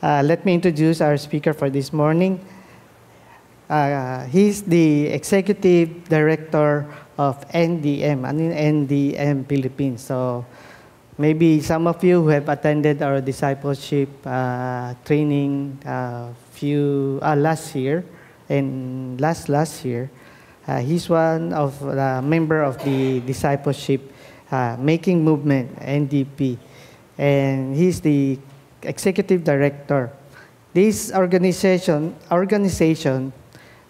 Let me introduce our speaker for this morning. He's the Executive Director of NDM, NDM Philippines. So maybe some of you who have attended our discipleship training last year and last year, he's one of the member of the discipleship making movement, NDP, and he's the executive director. This organization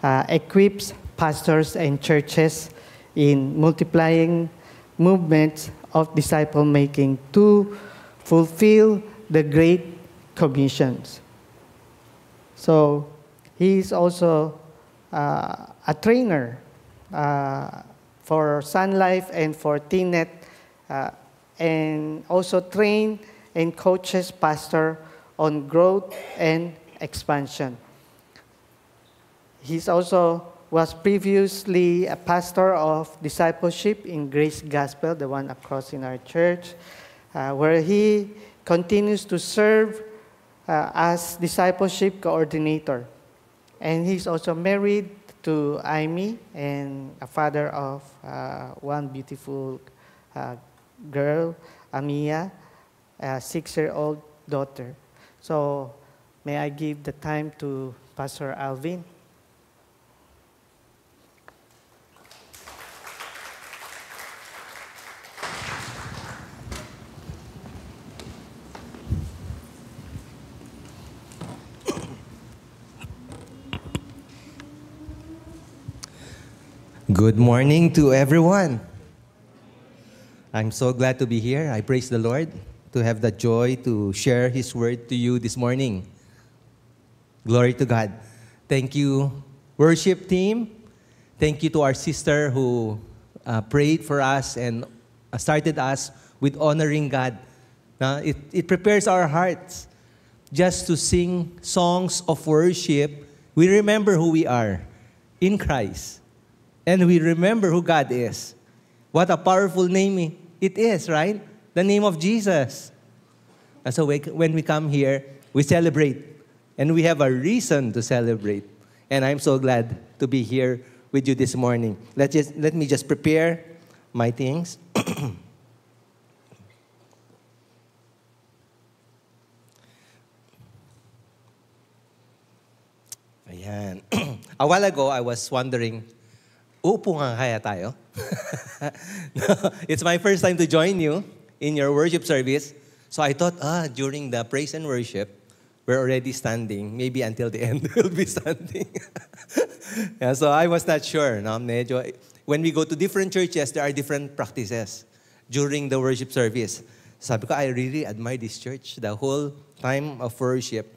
equips pastors and churches in multiplying movements of disciple making to fulfill the Great Commissions. So he is also a trainer for Sun Life and for TNET, and also train and coaches pastor on growth and expansion. He also was previously a pastor of discipleship in Grace Gospel, the one across in our church, where he continues to serve as discipleship coordinator. And he's also married to Amy and a father of one beautiful girl, Amia, a 6-year-old daughter. So may I give the time to Pastor Alvin? Good morning to everyone. I'm so glad to be here. I praise the Lord to have the joy to share His word to you this morning. Glory to God. Thank you, worship team. Thank you to our sister who prayed for us and started us with honoring God. It prepares our hearts just to sing songs of worship. We remember who we are in Christ. And we remember who God is. What a powerful name it is, right? The name of Jesus. And so when we come here, we celebrate. And we have a reason to celebrate. And I'm so glad to be here with you this morning. Let me just prepare my things. Ayan. A while ago, I was wondering, upo nga kaya tayo? It's my first time to join you in your worship service. So I thought, during the praise and worship, we're already standing. Maybe until the end, we'll be standing. Yeah, so I was not sure. No? Medyo, when we go to different churches, there are different practices during the worship service. Sabi ko, I really admire this church. The whole time of worship,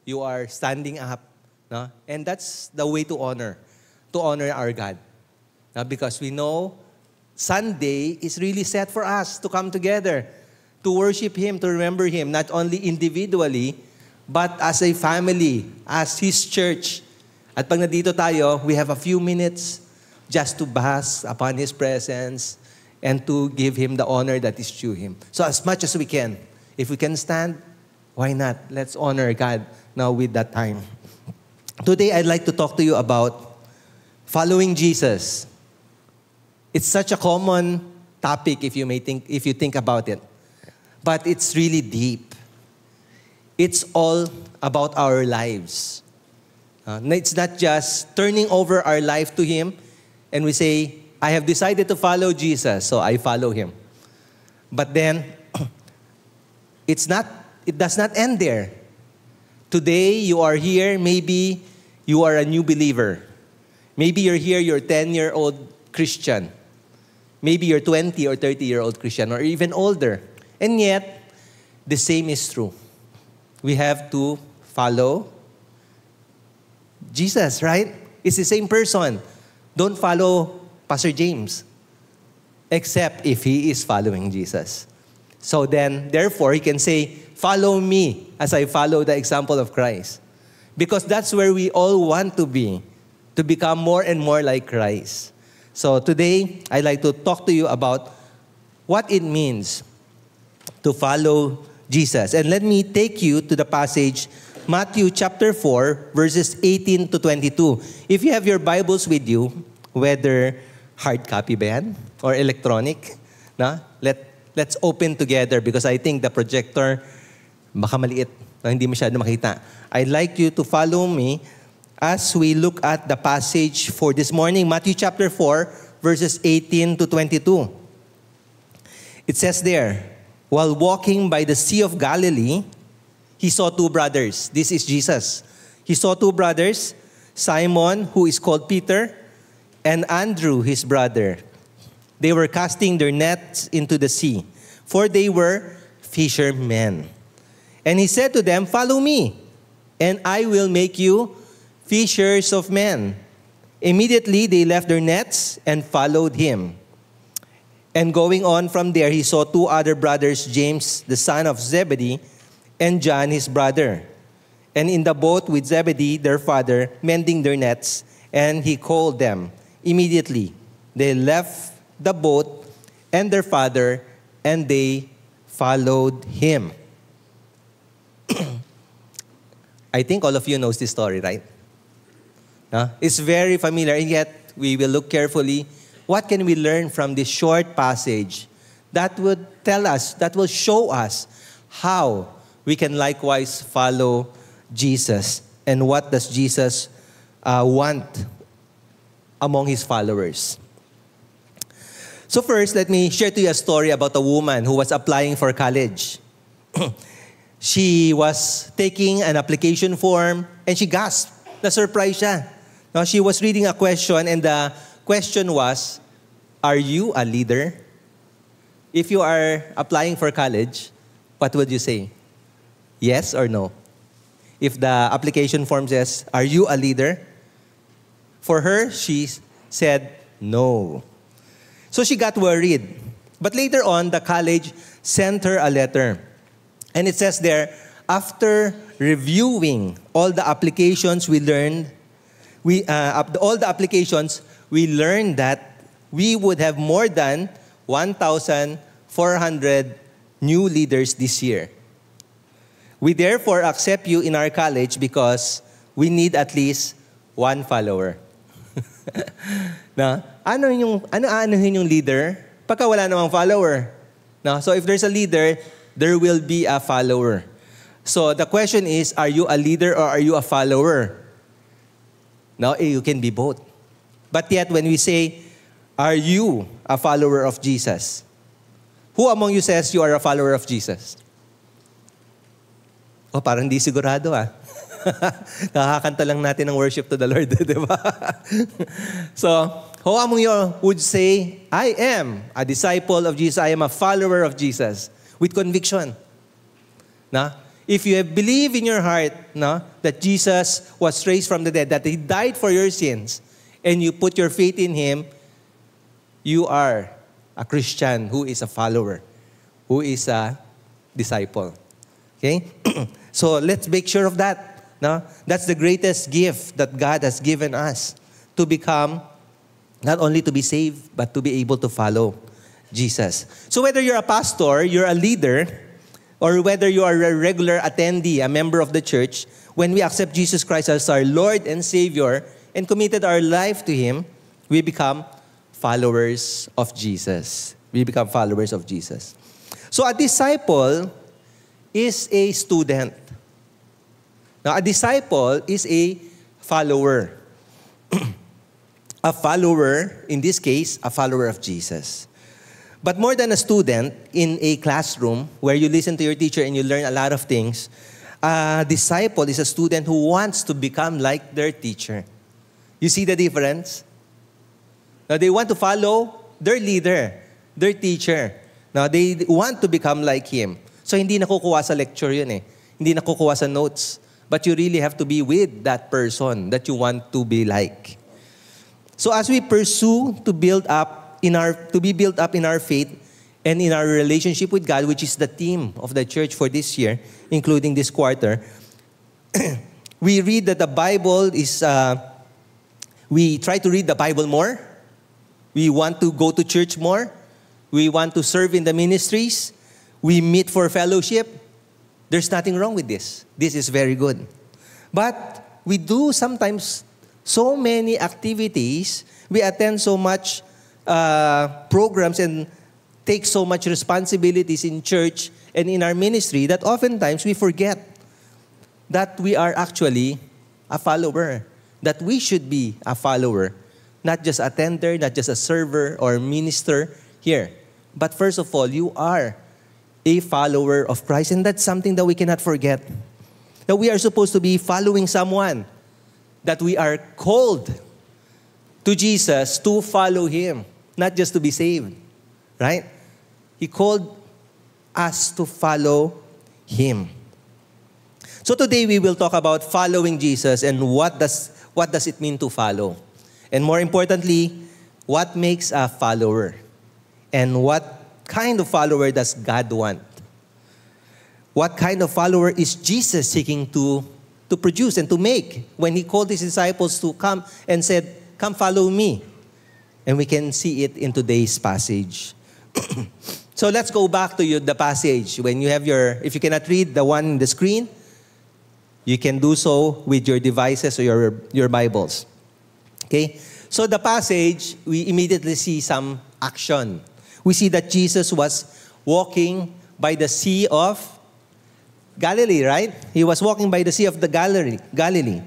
you are standing up. No? And that's the way to honor our God. Because we know Sunday is really set for us to come together, to worship Him, to remember Him, not only individually, but as a family, as His church. At pag nandito tayo, we have a few minutes just to bask upon His presence and to give Him the honor that is due Him. So as much as we can, if we can stand, why not? Let's honor God now with that time. Today, I'd like to talk to you about following Jesus. It's such a common topic if you think about it. But it's really deep. It's all about our lives. It's not just turning over our life to Him and we say, I have decided to follow Jesus, so I follow Him. But then, it does not end there. Today, you are here, maybe you are a new believer. Maybe you're here, you're a 10-year-old Christian. Maybe you're 20 or 30-year-old Christian or even older. And yet, the same is true. We have to follow Jesus, right? It's the same person. Don't follow Pastor James, except if he is following Jesus. So then, therefore, he can say, follow me as I follow the example of Christ. Because that's where we all want to be, to become more and more like Christ. So today, I'd like to talk to you about what it means to follow Jesus. And let me take you to the passage Matthew chapter 4, verses 18 to 22. If you have your Bibles with you, whether hard copy ba yan or electronic, let's open together because I think the projector baka maliit, hindi masyado makita. I'd like you to follow me as we look at the passage for this morning, Matthew chapter 4, verses 18 to 22. It says there, while walking by the Sea of Galilee, he saw two brothers. This is Jesus. He saw two brothers, Simon, who is called Peter, and Andrew, his brother. They were casting their nets into the sea, for they were fishermen. And he said to them, "Follow me, and I will make you fishers of men." Immediately they left their nets and followed him. And going on from there, he saw two other brothers, James, the son of Zebedee, and John, his brother, and in the boat with Zebedee, their father, mending their nets, and he called them. Immediately they left the boat and their father, and they followed him. I think all of you knows this story, right? It's very familiar, and yet we will look carefully. What can we learn from this short passage that would tell us, that will show us how we can likewise follow Jesus, and what does Jesus want among his followers? So first, let me share to you a story about a woman who was applying for college. She was taking an application form and she gasped. Na-surprise siya. Now, she was reading a question and the question was, are you a leader? If you are applying for college, what would you say? Yes or no? If the application form says, are you a leader? For her, she said no. So she got worried. But later on, the college sent her a letter. And it says there, after reviewing all the applications we learned, that we would have more than 1,400 new leaders this year. We therefore accept you in our college because we need at least one follower. Na, ano-anuhin yung leader pagka wala namang follower? No? So if there's a leader, there will be a follower. So the question is, are you a leader or are you a follower? Now, you can be both. But yet, when we say, are you a follower of Jesus? Who among you says you are a follower of Jesus? Oh, parang di sigurado Nakakanta lang natin ng worship to the Lord, di ba? So, who among you would say, I am a disciple of Jesus, I am a follower of Jesus, with conviction? Na? If you have believed in your heart that Jesus was raised from the dead, that He died for your sins, and you put your faith in Him, you are a Christian who is a follower, who is a disciple. Okay? So let's make sure of that. No? That's the greatest gift that God has given us, to become, not only to be saved, but to be able to follow Jesus. So whether you're a pastor, you're a leader, or whether you are a regular attendee, a member of the church, when we accept Jesus Christ as our Lord and Savior and committed our life to Him, we become followers of Jesus. We become followers of Jesus. So a disciple is a student. Now, a disciple is a follower. A follower, in this case, a follower of Jesus. But more than a student in a classroom where you listen to your teacher and you learn a lot of things, a disciple is a student who wants to become like their teacher. You see the difference? Now, they want to follow their leader, their teacher. Now, they want to become like him. So, hindi nakukuha sa lecture yun eh. Hindi nakukuha sa notes. But you really have to be with that person that you want to be like. So, as we pursue to be built up in our faith and in our relationship with God, which is the theme of the church for this year, including this quarter, we read that the Bible is, we try to read the Bible more. We want to go to church more. We want to serve in the ministries. We meet for fellowship. There's nothing wrong with this. This is very good. But we do sometimes so many activities, we attend so much programs and take so much responsibilities in church and in our ministry that oftentimes we forget that we are actually a follower, that we should be a follower, not just attender, not just a server or minister here. But first of all, you are a follower of Christ, and that's something that we cannot forget. That we are supposed to be following someone, that we are called to Jesus to follow Him, not just to be saved, right? He called us to follow Him. So today we will talk about following Jesus and what does it mean to follow? And more importantly, what makes a follower? And what kind of follower does God want? What kind of follower is Jesus seeking to produce and to make when He called His disciples to come and said, "Come follow me." And we can see it in today's passage. So let's go back to the passage. When you have if you cannot read the one on the screen, you can do so with your devices or your Bibles. Okay? So the passage, we immediately see some action. We see that Jesus was walking by the Sea of Galilee, right? He was walking by the Sea of the Galilee.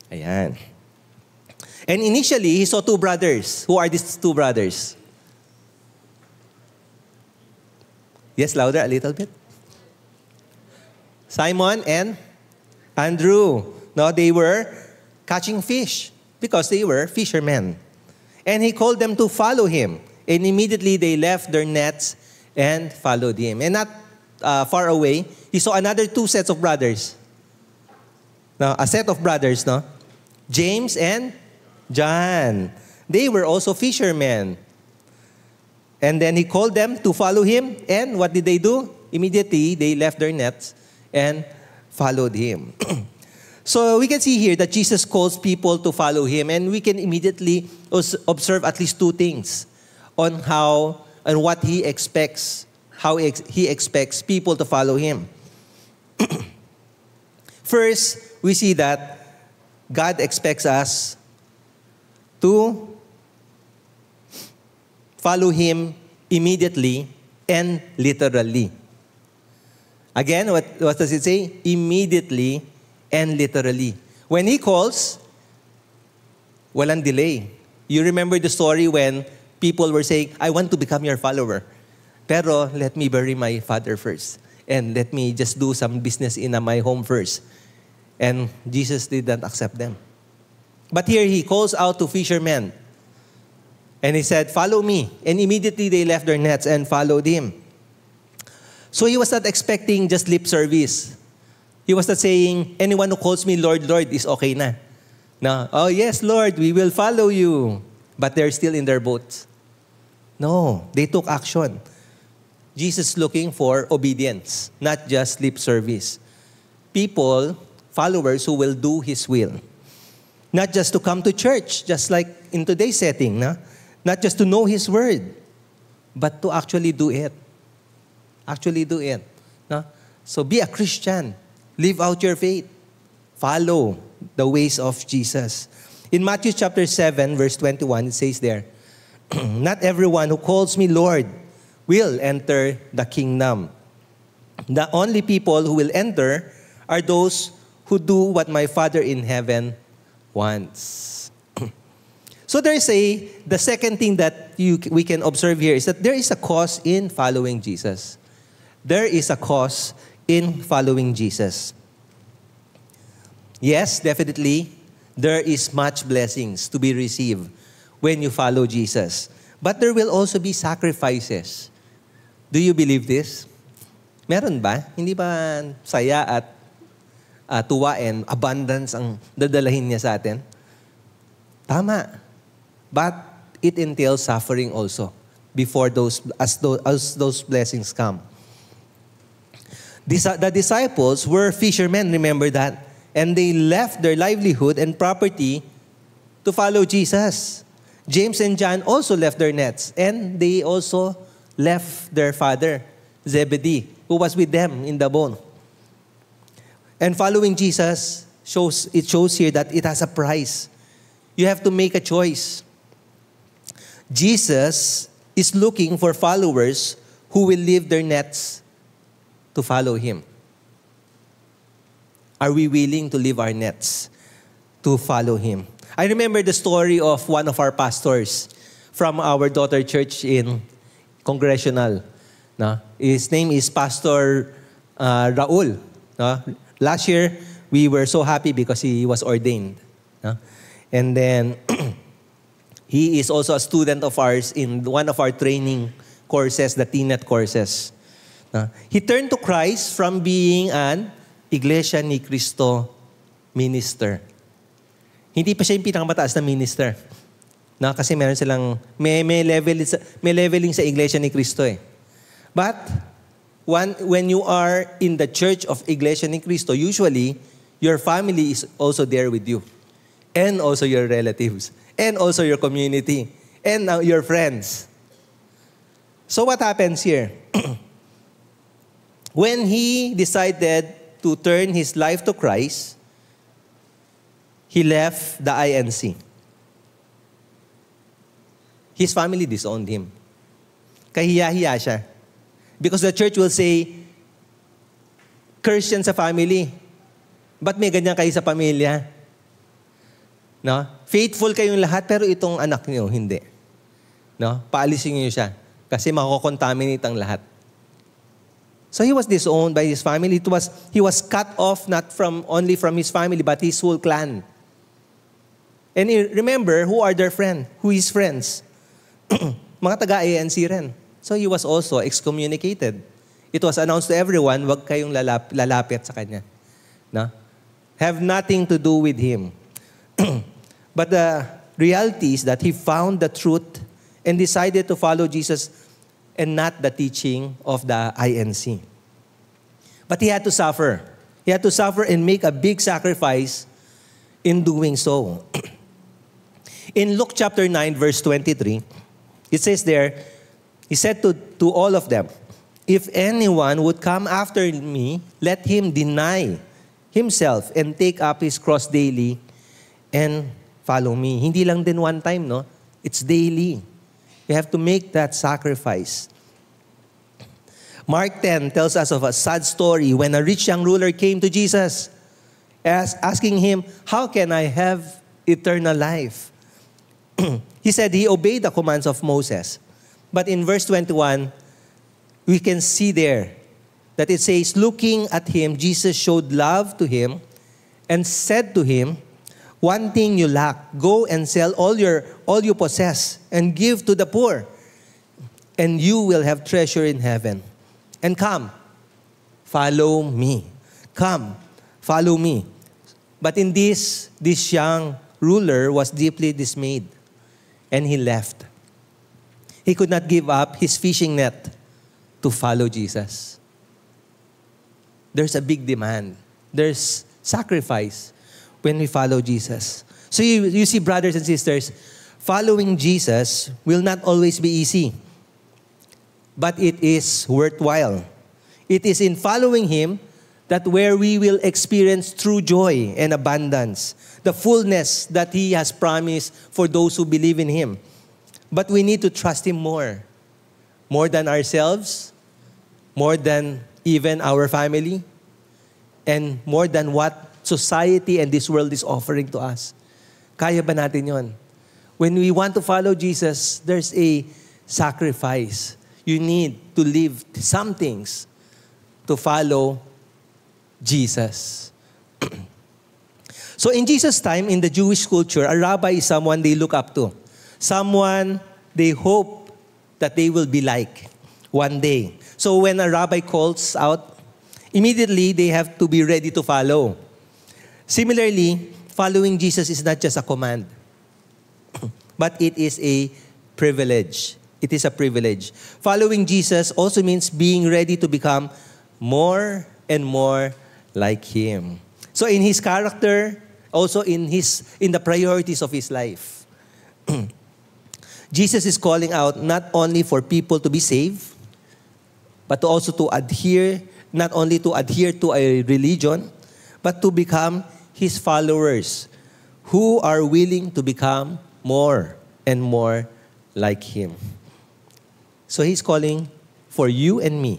Ayan. And initially, he saw two brothers. Who are these two brothers? Yes, louder a little bit. Simon and Andrew. No, they were catching fish because they were fishermen. And he called them to follow him. And immediately they left their nets and followed him. And not far away, he saw another two sets of brothers. Now, a set of brothers, no? James and John. They were also fishermen. And then he called them to follow him. And what did they do? Immediately, they left their nets and followed him. So we can see here that Jesus calls people to follow him. And we can immediately observe at least two things on how and what he expects, he expects people to follow him. First, we see that God expects us to follow him immediately and literally. Again, what does it say? Immediately and literally. When he calls, walang delay. You remember the story when people were saying, "I want to become your follower. Pero let me bury my father first. And let me just do some business in my home first." And Jesus did not accept them. But here he calls out to fishermen. And he said, "Follow me." And immediately they left their nets and followed him. So he was not expecting just lip service. He was not saying, "Anyone who calls me Lord, Lord is okay na." No, "Oh yes, Lord, we will follow you." But they're still in their boats. No, they took action. Jesus looking for obedience, not just lip service. People, followers who will do His will. Not just to come to church, just like in today's setting. No? Not just to know His word, but to actually do it. Actually do it. No? So be a Christian. Live out your faith. Follow the ways of Jesus. In Matthew chapter 7, verse 21, it says there, "Not everyone who calls me Lord will enter the kingdom. The only people who will enter are those who do what my Father in heaven wants." So the second thing that we can observe here is that there is a cause in following Jesus. There is a cause in following Jesus. Yes, definitely, there is much blessings to be received when you follow Jesus. But there will also be sacrifices. Do you believe this? Meron ba? Hindi ba saya at tuwa and abundance ang dadalahin niya sa atin? Tama. But it entails suffering also before as those blessings come. The disciples were fishermen, remember that? And they left their livelihood and property to follow Jesus. James and John also left their nets, and they also left their father, Zebedee, who was with them in the boat. And following Jesus shows here that it has a price. You have to make a choice. Jesus is looking for followers who will leave their nets to follow Him. Are we willing to leave our nets to follow Him? I remember the story of one of our pastors from our daughter church in Congressional. No? His name is Pastor Raul. No? Last year, we were so happy because he was ordained. No? And then, he is also a student of ours in one of our training courses, the TNET courses. No? He turned to Christ from being an Iglesia ni Cristo minister. Hindi pa siya yung pinakamataas na minister. No? Kasi meron silang, may leveling sa Iglesia ni Cristo eh. But, when you are in the church of Iglesia ni Cristo, usually, your family is also there with you. And also your relatives. And also your community. And your friends. So what happens here? When he decided to turn his life to Christ, he left the INC. His family disowned him. Kahiya-hiya siya. Because the church will say, curse yan sa family. Ba't may ganyan kayo sa pamilya? No? Faithful kayong lahat, pero itong anak niyo, hindi. No? Paalisin niyo siya. Kasi makokontaminate ang lahat. So he was disowned by his family. He was cut off not only from his family, but his whole clan. And remember, who are their friends? Who is friends? Mga taga-ANC rin. So he was also excommunicated. It was announced to everyone, wag kayong lalapit sa kanya. No? Have nothing to do with him. But the reality is that he found the truth and decided to follow Jesus and not the teaching of the INC. But he had to suffer. He had to suffer and make a big sacrifice in doing so. In Luke chapter 9, verse 23, it says there, he said to all of them, if anyone would come after me, let him deny himself and take up his cross daily and follow me. Hindi lang din one time, no? It's daily. You have to make that sacrifice. Mark 10 tells us of a sad story when a rich young ruler came to Jesus asking him, how can I have eternal life? He said he obeyed the commands of Moses. But in verse 21, we can see there that it says, looking at him, Jesus showed love to him and said to him, one thing you lack, go and sell all you possess and give to the poor, and you will have treasure in heaven. And come, follow me. Come, follow me. But in this young ruler was deeply dismayed, and he left. He could not give up his fishing net to follow Jesus. There's a big demand. There's sacrifice when we follow Jesus. So you see, brothers and sisters, following Jesus will not always be easy. But it is worthwhile. It is in following Him that where we will experience true joy and abundance, the fullness that He has promised for those who believe in Him. But we need to trust Him more than ourselves, more than even our family, and more than what society and this world is offering to us. Kaya ba natin yon? When we want to follow Jesus, there's a sacrifice. You need to leave some things to follow Jesus. So in Jesus' time, in the Jewish culture, a rabbi is someone they look up to. Someone they hope that they will be like one day. So when a rabbi calls out, immediately they have to be ready to follow. Similarly, following Jesus is not just a command, but it is a privilege. It is a privilege. Following Jesus also means being ready to become more and more like Him. So in His character, also in the priorities of His life. Jesus is calling out not only for people to be saved, but also to adhere, not only to adhere to a religion, but to become His followers who are willing to become more and more like Him. So He's calling for you and me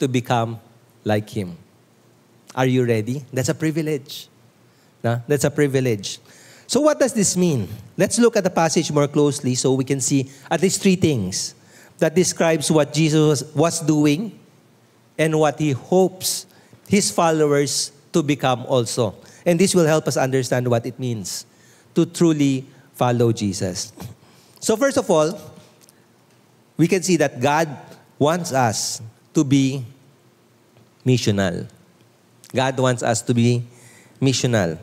to become like Him. Are you ready? That's a privilege. No? That's a privilege. So what does this mean? Let's look at the passage more closely so we can see at least three things that describes what Jesus was doing and what He hopes His followers to become also. And this will help us understand what it means to truly follow Jesus. So first of all, we can see that God wants us to be missional. God wants us to be missional.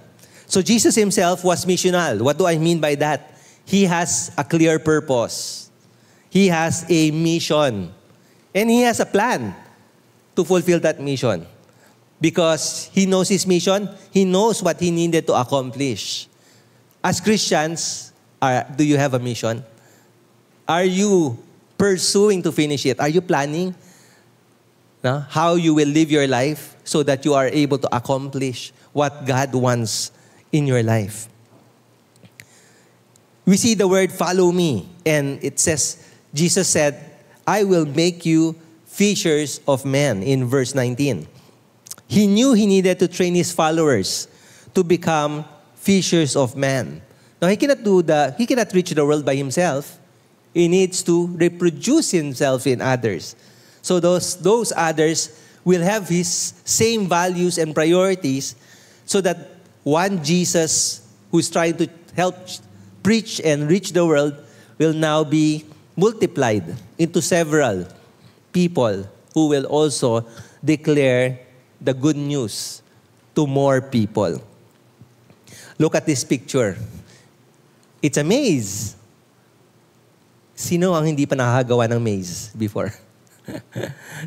So Jesus Himself was missional. What do I mean by that? He has a clear purpose. He has a mission. And He has a plan to fulfill that mission. Because He knows His mission, He knows what He needed to accomplish. As Christians, do you have a mission? Are you pursuing to finish it? Are you planning how you will live your life so that you are able to accomplish what God wants in your life? We see the word follow me, and it says, Jesus said, I will make you fishers of men in verse 19. He knew He needed to train His followers to become fishers of men. Now, He cannot reach the world by Himself. He needs to reproduce Himself in others. So those others will have His same values and priorities so that one Jesus who's trying to help preach and reach the world will now be multiplied into several people who will also declare the good news to more people. Look at this picture. It's a maze. Sino ang hindi pa nakakagawa ng maze before?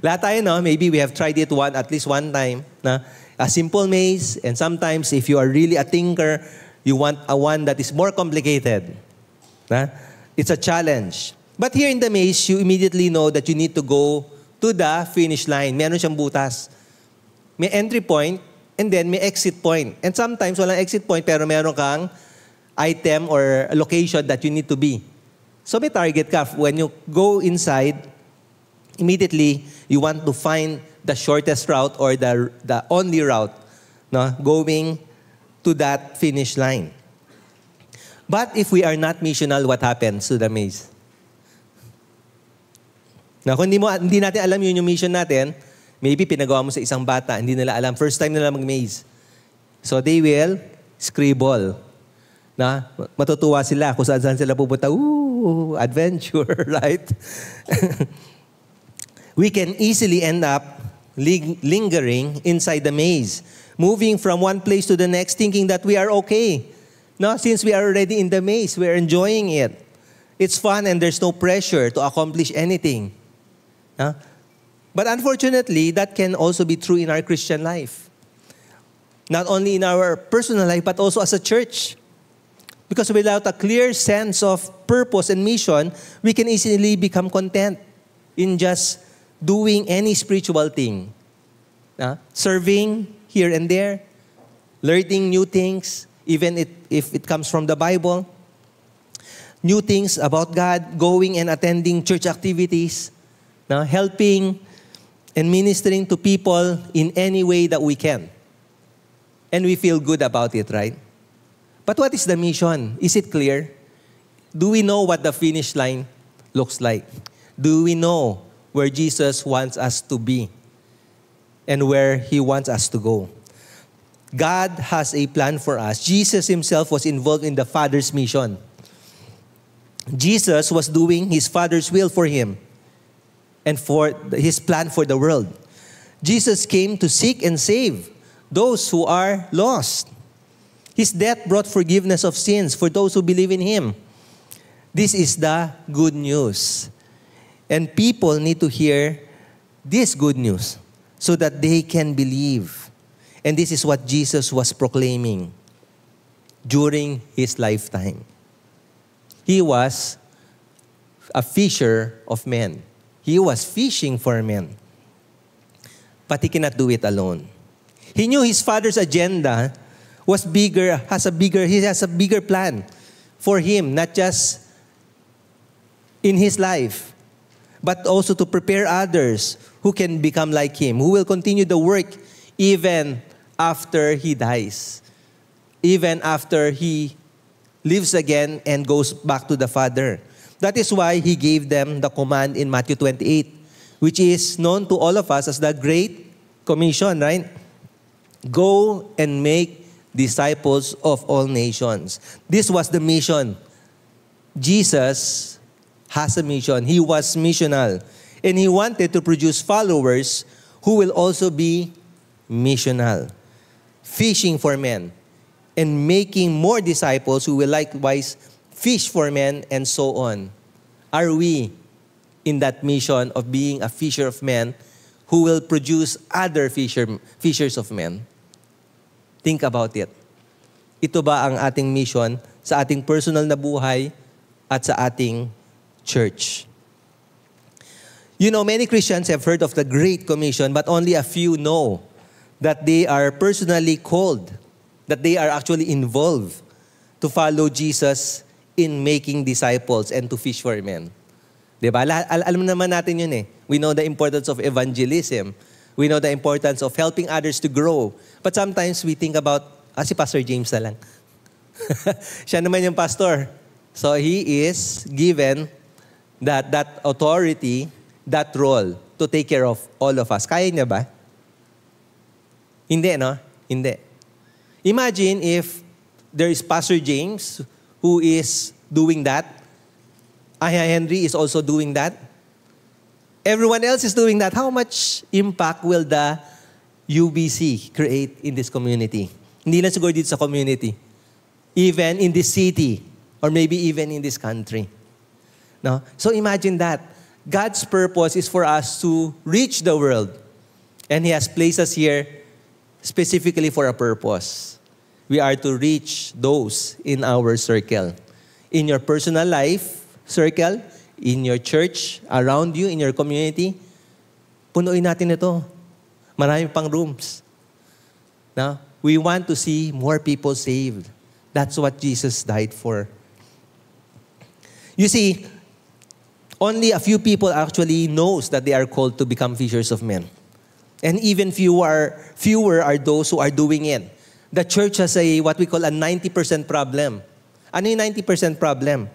Lahat tayo, no? Maybe we have tried it at least one time. Na? A simple maze, and sometimes if you are really a thinker, you want a one that is more complicated. Na? It's a challenge. But here in the maze, you immediately know that you need to go to the finish line. Meron siyang butas. May entry point, and then may exit point. And sometimes walang exit point, pero meron kang item or location that you need to be. So may target ka. When you go inside, immediately, you want to find the shortest route or the only route going to that finish line. But if we are not missional, what happens to the maze? Now, kung hindi natin alam yun yung mission natin, maybe pinagawa mo sa isang bata, hindi nila alam. First time nila mag-maze. So they will scribble. Matutuwa sila kung saan sila pupunta. Ooh, adventure, right? We can easily end up lingering inside the maze, moving from one place to the next, thinking that we are okay. Since we are already in the maze, we are enjoying it. It's fun and there's no pressure to accomplish anything. But unfortunately, that can also be true in our Christian life. Not only in our personal life, but also as a church. Because without a clear sense of purpose and mission, we can easily become content in just doing any spiritual thing. Serving here and there, learning new things, even if it comes from the Bible. New things about God, going and attending church activities, helping and ministering to people in any way that we can. And we feel good about it, right? But what is the mission? Is it clear? Do we know what the finish line looks like? Do we know where Jesus wants us to be and where He wants us to go? God has a plan for us. Jesus Himself was involved in the Father's mission. Jesus was doing His Father's will for Him and for His plan for the world. Jesus came to seek and save those who are lost. His death brought forgiveness of sins for those who believe in Him. This is the good news. And people need to hear this good news so that they can believe. And this is what Jesus was proclaiming during His lifetime. He was a fisher of men. He was fishing for men. But He cannot do it alone. He knew his Father's agenda was bigger, he has a bigger plan for him, not just in his life, but also to prepare others who can become like him, who will continue the work even after he dies, even after he lives again and goes back to the Father. That is why he gave them the command in Matthew 28, which is known to all of us as the Great Commission, right? Go and make disciples of all nations. This was the mission. Jesus has a mission. He was missional. And he wanted to produce followers who will also be missional, fishing for men, and making more disciples who will likewise fish for men, and so on. Are we in that mission of being a fisher of men who will produce other fishers of men? Think about it. Ito ba ang ating mission sa ating personal na buhay at sa ating church? You know, many Christians have heard of the Great Commission, but only a few know that they are personally called, that they are actually involved to follow Jesus in making disciples and to fish for men. Diba? Alam naman natin yun eh. We know the importance of evangelism. We know the importance of helping others to grow. But sometimes we think about, si Pastor James na lang. Siya naman yung pastor. So he is given that authority, that role to take care of all of us. Kaya niya ba? Hindi, no? Hindi. Imagine if there is Pastor James who is doing that. Aya Henry is also doing that. Everyone else is doing that. How much impact will the UBC create in this community? Hindi lang siguro dito sa community. Even in this city. Or maybe even in this country. No? So imagine that. God's purpose is for us to reach the world. And He has placed us here specifically for a purpose. We are to reach those in our circle. In your personal life circle, in your church, around you, in your community, punuin natin ito. Marami pang rooms. Now, we want to see more people saved. That's what Jesus died for. You see, only a few people actually knows that they are called to become fishers of men. And even fewer are those who are doing it. The church has what we call a 90% problem. Ano yung 90% problem?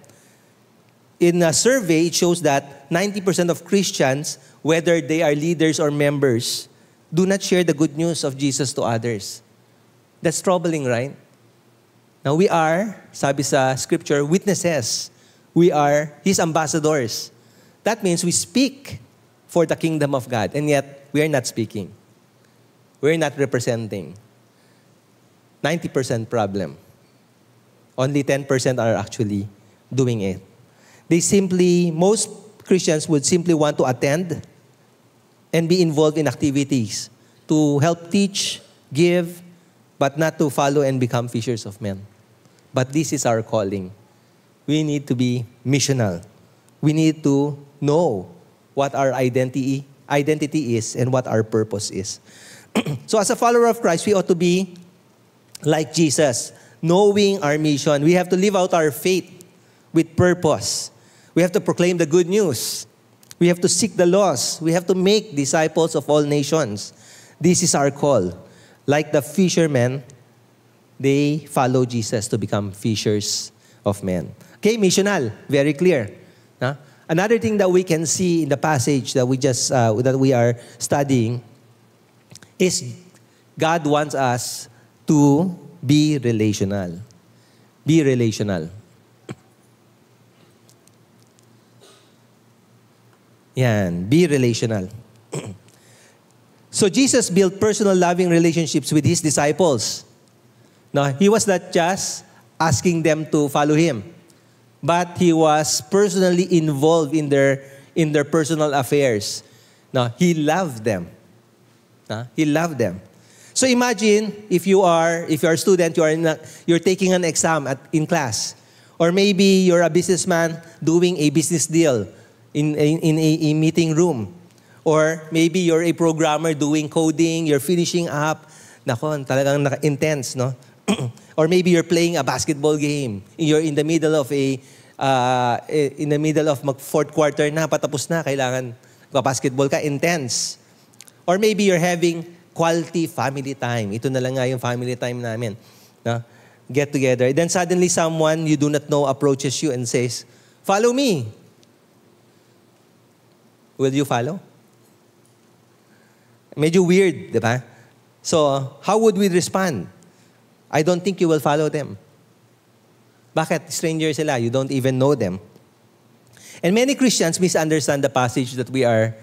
In a survey, it shows that 90% of Christians, whether they are leaders or members, do not share the good news of Jesus to others. That's troubling, right? Now we are, sabi sa scripture, witnesses. We are His ambassadors. That means we speak for the kingdom of God, and yet we are not speaking. We are not representing. 90% problem. Only 10% are actually doing it. Most Christians would simply want to attend and be involved in activities to help teach, give, but not to follow and become fishers of men. But this is our calling. We need to be missional. We need to know what our identity is and what our purpose is. So as a follower of Christ, we ought to be like Jesus, knowing our mission. We have to live out our faith with purpose. We have to proclaim the good news. We have to seek the lost. We have to make disciples of all nations. This is our call. Like the fishermen, they follow Jesus to become fishers of men. Okay, missional, very clear. Huh? Another thing that we can see in the passage that we are studying is God wants us to be relational. Be relational. Yan, be relational. So Jesus built personal loving relationships with His disciples. Now, He was not just asking them to follow Him, but He was personally involved in their personal affairs. Now, He loved them. He loved them. So imagine if you are a student, you're taking an exam in class, or maybe you're a businessman doing a business deal in a meeting room, or maybe you're a programmer doing coding, you're finishing up Nako, talagang intense, no? Or maybe you're playing a basketball game. You're in the middle of fourth quarter na, patapos na, kailangan basketball ka, intense. Or maybe you're having quality family time. Ito na lang nga yung family time namin. No? Get together. Then suddenly someone you do not know approaches you and says, "Follow me." Will you follow? Medyo weird, di ba? So, how would we respond? I don't think you will follow them. Bakit? Strangers sila. You don't even know them. And many Christians misunderstand the passage that we are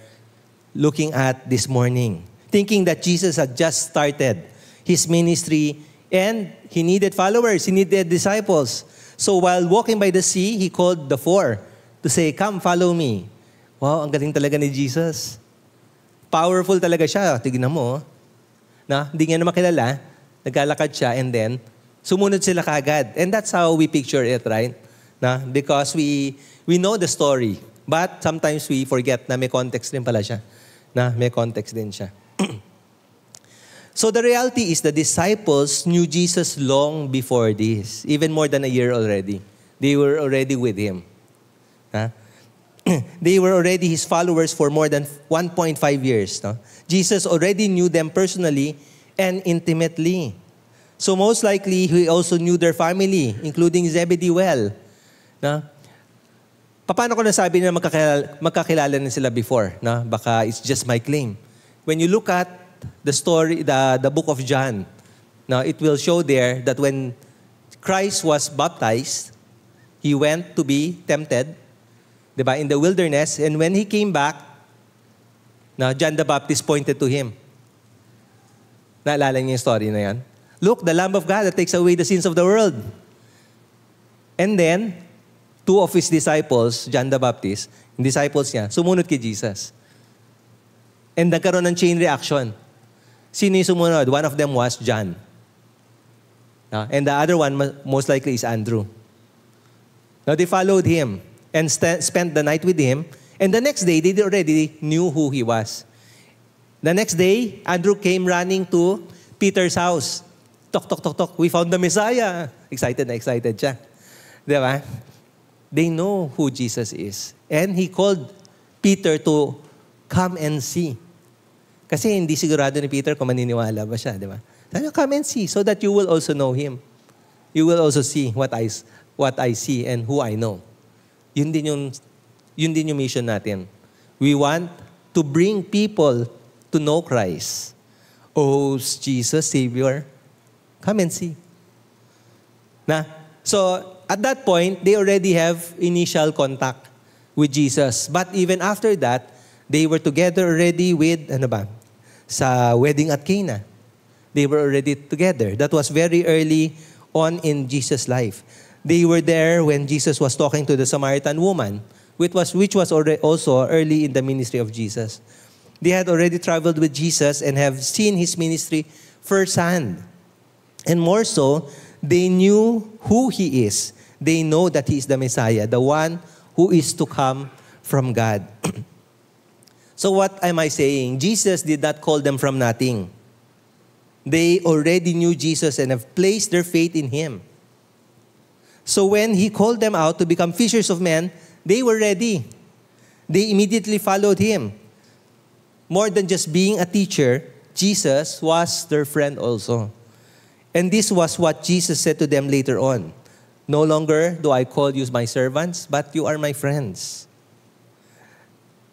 looking at this morning, thinking that Jesus had just started his ministry and he needed followers, he needed disciples. So while walking by the sea, he called the 4 to say, "Come, follow me." Wow, ang galing talaga ni Jesus. Powerful talaga siya. Tignan mo. Na, hindi niya naman kilala. Naglalakad siya and then sumunod sila kaagad. And that's how we picture it, right? Na, because we know the story. But sometimes we forget na may context din pala siya. Na may context din siya. So the reality is the disciples knew Jesus long before this. Even more than a year already. They were already with him. They were already his followers for more than 1.5 years. No? Jesus already knew them personally and intimately. So most likely, he also knew their family, including Zebedee well. No? Paano ko nasabi na magkakilala na sila before? No? Baka it's just my claim. When you look at the story, the book of John, no, it will show there that when Christ was baptized, he went to be tempted, diba, in the wilderness, and when he came back, na John the Baptist pointed to him. Naalala niyo yung story na yan? Look, the Lamb of God that takes away the sins of the world. And then, 2 of his disciples, John the Baptist, yung disciples niya, sumunod kay Jesus. And nagkaroon ng chain reaction. Sino yung sumunod? One of them was John. And the other one, most likely, is Andrew. Now, they followed him and spent the night with him. And the next day, they already knew who he was. The next day, Andrew came running to Peter's house. Tok, tok, tok, tok. We found the Messiah. Excited na excited siya. Diba? They know who Jesus is. And he called Peter to come and see. Kasi hindi sigurado ni Peter kung maniniwala ba siya. Diba? Sabi niya, come and see so that you will also know him. You will also see what I see and who I know. Yun din yung mission natin. We want to bring people to know Christ. Oh, Jesus, Savior, come and see. So, at that point, they already have initial contact with Jesus. But even after that, they were together already with, sa wedding at Cana. They were already together. That was very early on in Jesus' life. They were there when Jesus was talking to the Samaritan woman, which was also early in the ministry of Jesus. They had already traveled with Jesus and have seen his ministry firsthand. And more so, they knew who he is. They know that he is the Messiah, the one who is to come from God. So what am I saying? Jesus did not call them from nothing. They already knew Jesus and have placed their faith in him. So when he called them out to become fishers of men, they were ready. They immediately followed him. More than just being a teacher, Jesus was their friend also. And this was what Jesus said to them later on. No longer do I call you my servants, but you are my friends.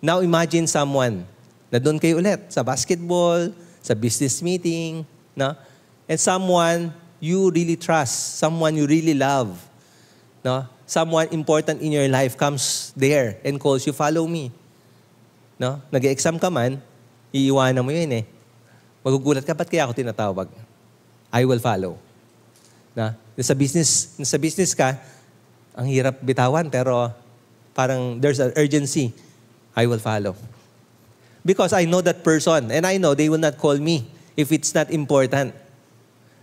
Now imagine someone na doon kayo ulit sa basketball, sa business meeting, no? And someone you really trust, someone you really love, no? Someone important in your life comes there and calls you, follow me. No? Nag-exam ka man, iiwanan mo yun eh. Magugulat ka, ba't kaya ako tinatawag? I will follow. Na? Sa business ka, ang hirap bitawan, pero parang there's an urgency. I will follow. Because I know that person, and I know they will not call me if it's not important.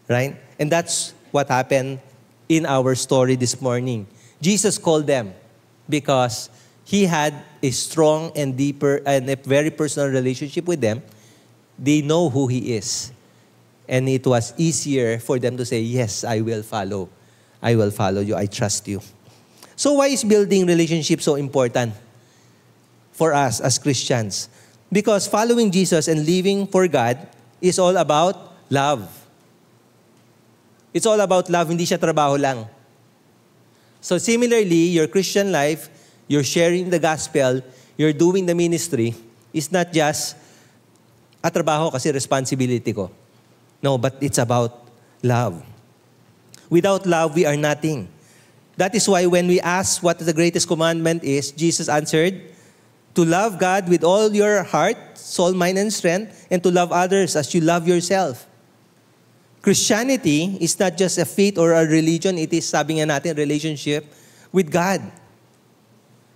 Right? And that's what happened in our story this morning. Jesus called them because he had a strong and deeper and a very personal relationship with them. They know who he is. And it was easier for them to say, yes, I will follow. I will follow you. I trust you. So why is building relationships so important for us as Christians? Because following Jesus and living for God is all about love. It's all about love, hindi siya trabaho lang. So similarly, your Christian life, you're sharing the gospel, you're doing the ministry, is not just a trabaho kasi responsibility ko. No, but it's about love. Without love, we are nothing. That is why when we ask what the greatest commandment is, Jesus answered, to love God with all your heart, soul, mind, and strength, and to love others as you love yourself. Christianity is not just a faith or a religion. It is, sabi nga natin, relationship with God.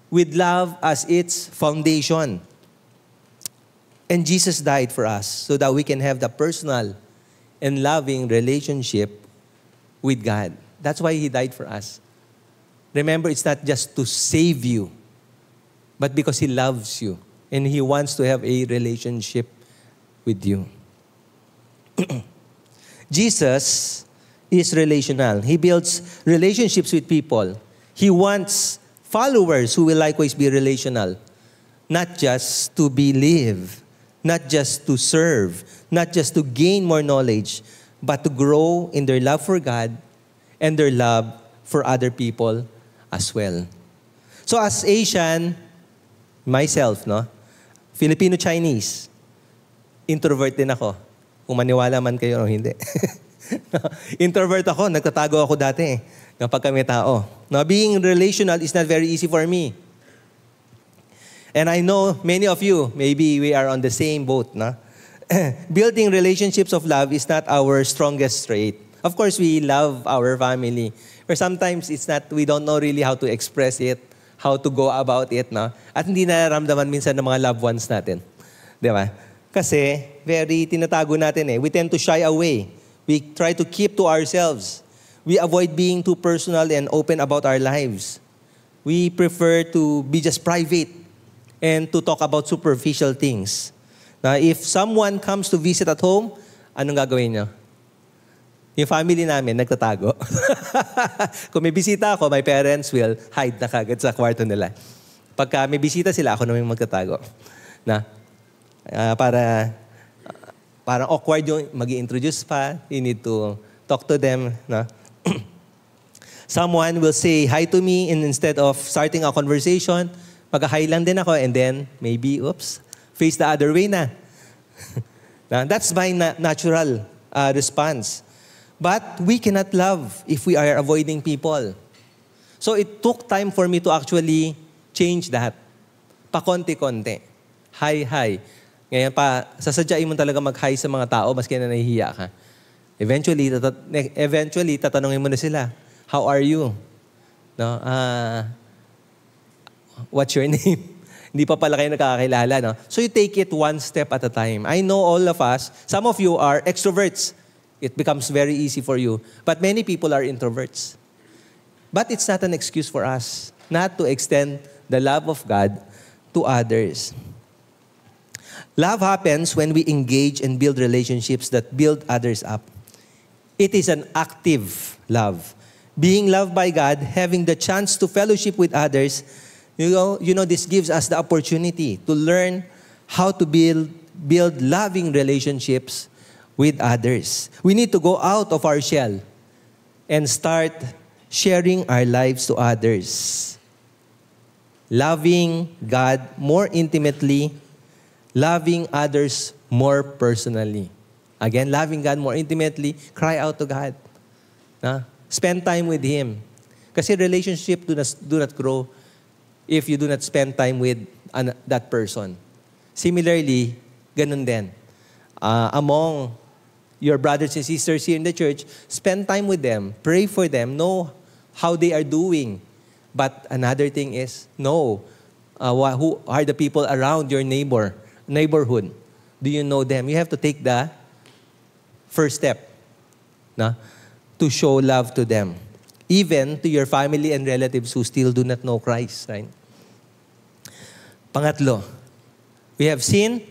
With love as its foundation. And Jesus died for us so that we can have the personal and loving relationship with God. That's why He died for us. Remember, it's not just to save you, but because He loves you and He wants to have a relationship with you. Jesus is relational. He builds relationships with people. He wants followers who will likewise be relational. Not just to believe, not just to serve, not just to gain more knowledge, but to grow in their love for God and their love for other people as well. So as Asian, myself, no? Filipino-Chinese, introvert din ako. Kung maniwala man kayo o hindi. Introvert ako, nagtatago ako dati kapag may tao. Now, being relational is not very easy for me. And I know many of you, maybe we are on the same boat. No? Building relationships of love is not our strongest trait. Of course, we love our family. But sometimes it's not, we don't know really how to express it, how to go about it. No? At hindi nararamdaman minsan ng mga loved ones natin. Di ba? Kasi, very tinatago natin eh. We tend to shy away. We try to keep to ourselves. We avoid being too personal and open about our lives. We prefer to be just private and to talk about superficial things. Now, if someone comes to visit at home, anong gagawin niyo? Yung family namin, nagtatago. Kung may bisita ako, my parents will hide na kagad sa kwarto nila. Pagka may bisita sila, ako naman magtatago. Na, parang awkward yung mag-i-introduce pa. You need to talk to them. No? Someone will say hi to me and instead of starting a conversation, mag-hi lang din ako and then maybe, face the other way na. That's my natural response. But we cannot love if we are avoiding people. So it took time for me to actually change that. Pa-konti-konti. Hi. Ngayon sasadyain mo talaga mag-hi sa mga tao maski na nahihiya ka. Eventually, tatanungin mo na sila, how are you? No? What's your name? Hindi pa pala kayo nakakakilala. No? So you take it one step at a time. I know all of us, some of you are extroverts. It becomes very easy for you. But many people are introverts. But it's not an excuse for us not to extend the love of God to others. Love happens when we engage and build relationships that build others up. It is an active love. Being loved by God, having the chance to fellowship with others, you know, this gives us the opportunity to learn how to build loving relationships with others. We need to go out of our shell and start sharing our lives to others. Loving God more intimately, loving others more personally. Again, loving God more intimately, cry out to God. Spend time with Him. Kasi relationship do not grow if you do not spend time with that person. Similarly, ganun din. Among your brothers and sisters here in the church, spend time with them, pray for them, know how they are doing. But another thing is, know who are the people around your neighborhood. Do you know them? You have to take the first step to show love to them. Even to your family and relatives who still do not know Christ. Right? Pangatlo, we have seen,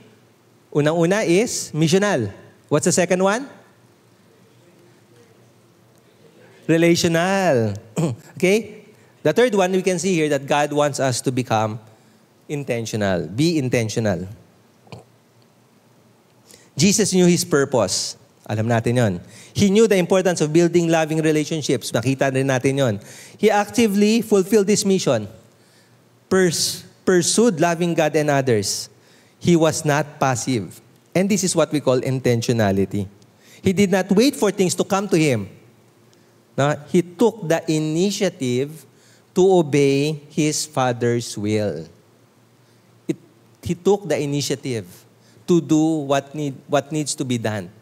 unang-una is missional. What's the second one? Relational. Okay? The third one, we can see here that God wants us to become intentional. Be intentional. Jesus knew His purpose. Alam natin yon. He knew the importance of building loving relationships. Makita rin natin yon. He actively fulfilled this mission. Pursued loving God and others. He was not passive. And this is what we call intentionality. He did not wait for things to come to Him. No, He took the initiative to obey His Father's will. He took the initiative to do what needs to be done.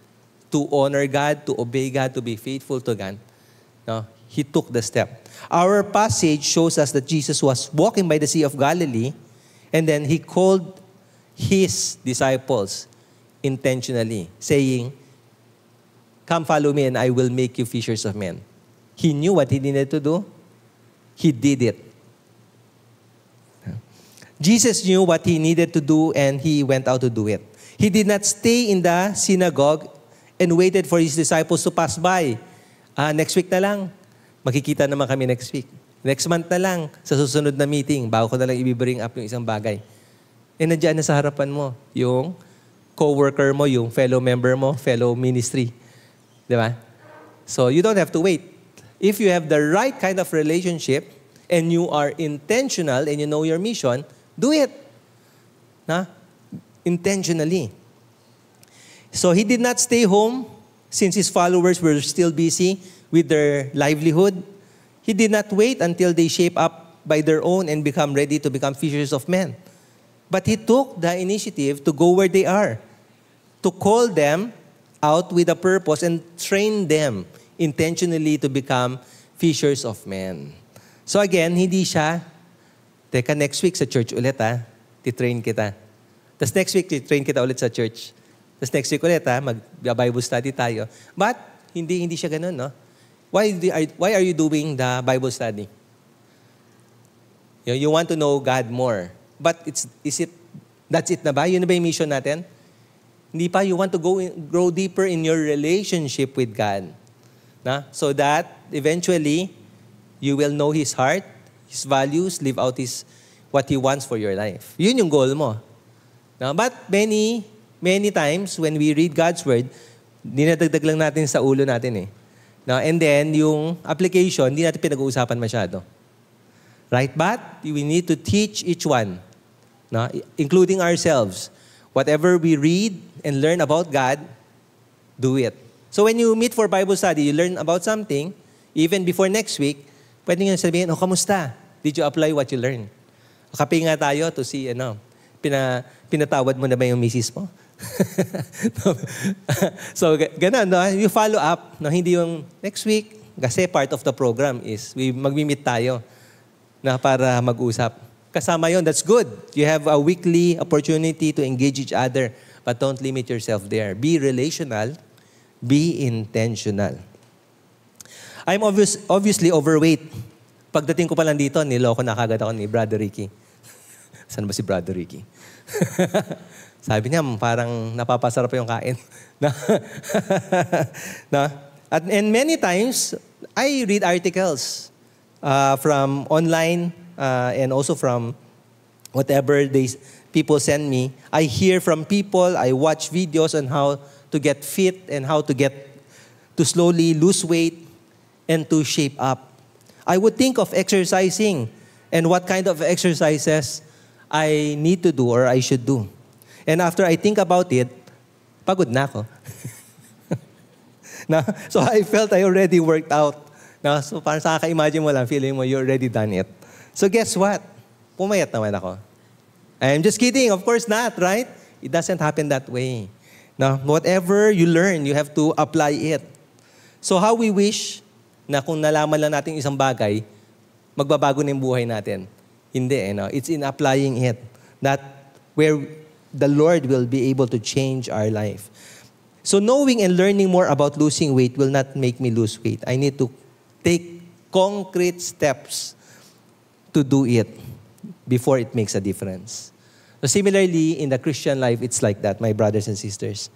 To honor God, to obey God, to be faithful to God. No, He took the step. Our passage shows us that Jesus was walking by the Sea of Galilee, and then He called His disciples intentionally, saying, "Come follow me and I will make you fishers of men." He knew what He needed to do. He did it. Jesus knew what He needed to do and He went out to do it. He did not stay in the synagogue and waited for His disciples to pass by. Next week na lang. Makikita naman kami next week. Next month na lang, sa susunod na meeting, bago ko na lang i-bring up yung isang bagay. Nandiyan na sa harapan mo, yung co-worker mo, yung fellow member mo, fellow ministry. Di ba? So, you don't have to wait. If you have the right kind of relationship and you are intentional and you know your mission, do it. Intentionally. So He did not stay home since His followers were still busy with their livelihood. He did not wait until they shape up by their own and become ready to become fishers of men. But He took the initiative to go where they are, to call them out with a purpose and train them intentionally to become fishers of men. So again, hindi siya, teka, next week sa church ulit titrain kita. Tapos next week, titrain kita ulit sa church. Tapos next week ulit mag-Bible study tayo. But hindi siya ganun, no? Why are you doing the Bible study? You want to know God more. But that's it na ba? Yun na ba yung mission natin? Hindi pa, you want to grow deeper in your relationship with God. So that eventually, you will know His heart, His values, live out what He wants for your life. Yun yung goal mo. But many times, when we read God's Word, dinadagdag lang natin sa ulo natin . And then, yung application, hindi natin pinag-uusapan masyado. Right? But, we need to teach each one, including ourselves. Whatever we read and learn about God, do it. So when you meet for Bible study, you learn about something, even before next week, pwede nyo sabihin, kamusta? Did you apply what you learned? Kape nga tayo to see, pinatawad mo na ba yung misis mo? So, ganun, you follow up. Hindi yung next week, kasi part of the program is mag-meet tayo para mag-usap. Kasama yon, that's good. You have a weekly opportunity to engage each other, but don't limit yourself there. Be relational, be intentional. I'm obviously overweight. Pagdating ko pa lang dito, niloko na kagad ako ni Brother Ricky. Saan ba si Brother Ricky? Sabi niya, parang napapasarap yung kain. And many times, I read articles from online and also from whatever people send me. I hear from people, I watch videos on how to get fit and how to slowly lose weight and to shape up. I would think of exercising and what kind of exercises I need to do or I should do. And after I think about it, pagod na ako. So I felt I already worked out. So parang sa ka-imagine mo lang, feeling mo you already done it. So guess what? Pumayat naman ako. I'm just kidding. Of course not, right? It doesn't happen that way. Whatever you learn, you have to apply it. So how we wish na kung nalaman lang natin isang bagay, magbabago na yung buhay natin. Hindi, it's in applying it. That where the Lord will be able to change our life. So knowing and learning more about losing weight will not make me lose weight. I need to take concrete steps to do it before it makes a difference. So similarly, in the Christian life, it's like that, my brothers and sisters.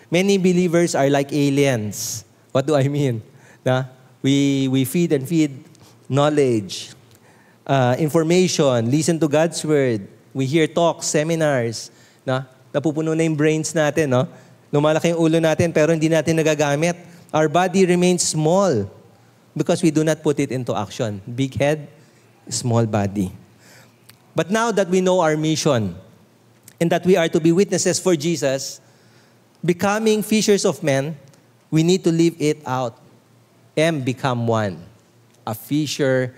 Many believers are like aliens. What do I mean? We feed and feed knowledge, information, listen to God's Word. We hear talks, seminars, na napupuno na yung brains natin, no? Lumalaki yung ulo natin, pero hindi natin nagagamit. Our body remains small because we do not put it into action. Big head, small body. But now that we know our mission and that we are to be witnesses for Jesus, becoming fishers of men, we need to live it out and become one, a fisher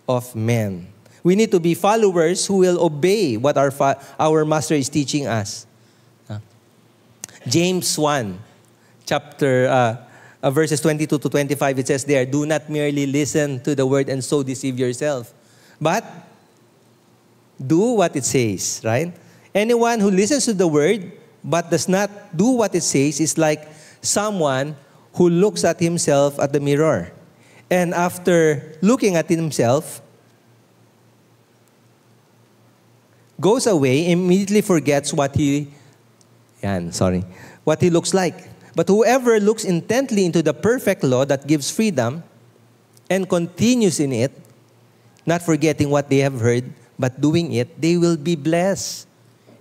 of men. We need to be followers who will obey what our Master is teaching us. James 1, verses 22 to 25, it says there, do not merely listen to the word and so deceive yourself, but do what it says, right? Anyone who listens to the word but does not do what it says is like someone who looks at himself at the mirror. And after looking at himself, goes away, immediately forgets what he looks like. But whoever looks intently into the perfect law that gives freedom and continues in it, not forgetting what they have heard, but doing it, they will be blessed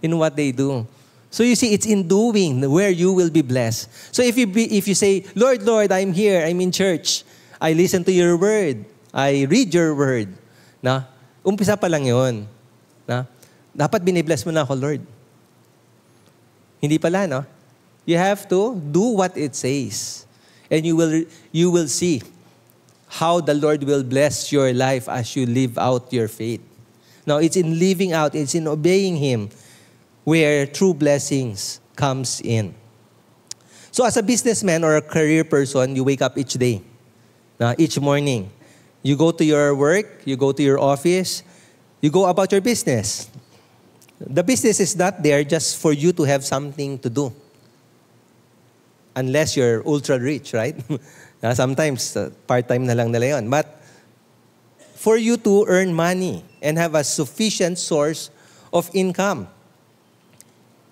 in what they do. So you see, it's in doing where you will be blessed. So if you say, Lord, Lord, I'm here, I'm in church, I listen to your word, I read your word, na, umpisa pa lang yun. Na, dapat binibless mo na ako, Lord. Hindi pala, no? You have to do what it says. And you will see how the Lord will bless your life as you live out your faith. Now, it's in living out, it's in obeying Him where true blessings comes in. So as a businessman or a career person, you wake up each day, each morning. You go to your work, you go to your office, you go about your business. The business is not there just for you to have something to do. Unless you're ultra rich, right? Sometimes, part-time na lang nila yun. But for you to earn money and have a sufficient source of income.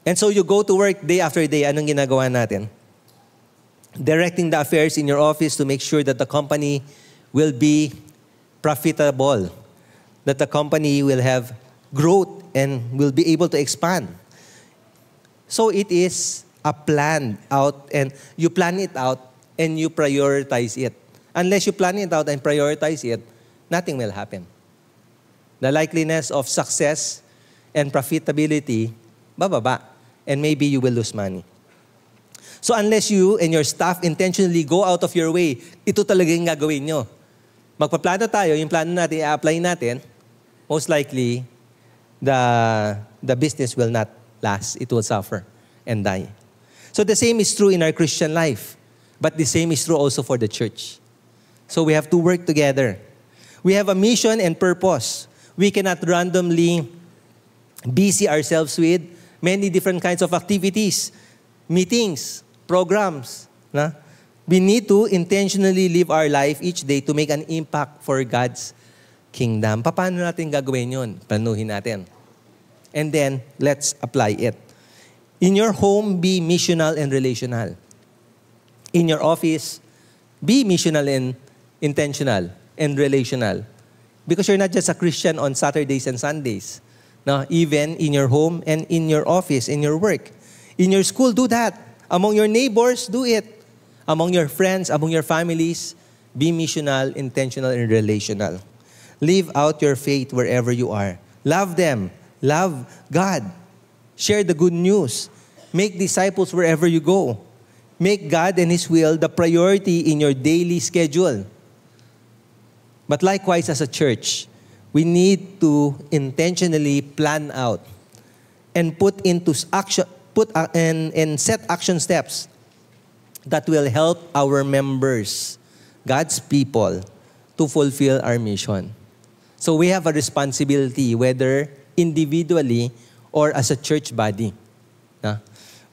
And so you go to work day after day. Anong ginagawa natin? Directing the affairs in your office to make sure that the company will be profitable, that the company will have growth and will be able to expand. So it is a plan out, and you plan it out and you prioritize it. Unless you plan it out and prioritize it, nothing will happen. The likeliness of success and profitability, bababa, and maybe you will lose money. So unless you and your staff intentionally go out of your way, ito talaga yung gagawin nyo. Magpaplano tayo, yung plano natin, i-apply natin, most likely, the business will not last. It will suffer and die. So the same is true in our Christian life. But the same is true also for the church. So we have to work together. We have a mission and purpose. We cannot randomly busy ourselves with many different kinds of activities, meetings, programs. Na? We need to intentionally live our life each day to make an impact for God's kingdom. Paano natin gagawin yun? Planuhin natin. And then, let's apply it. In your home, be missional and relational. In your office, be missional and intentional and relational. Because you're not just a Christian on Saturdays and Sundays. No, even in your home and in your office, in your work. In your school, do that. Among your neighbors, do it. Among your friends, among your families, be missional, intentional, and relational. Live out your faith wherever you are. Love them. Love God. Share the good news. Make disciples wherever you go. Make God and His will the priority in your daily schedule. But likewise, as a church, we need to intentionally plan out and put into action, and set action steps that will help our members, God's people, to fulfill our mission. So we have a responsibility, whether individually or as a church body.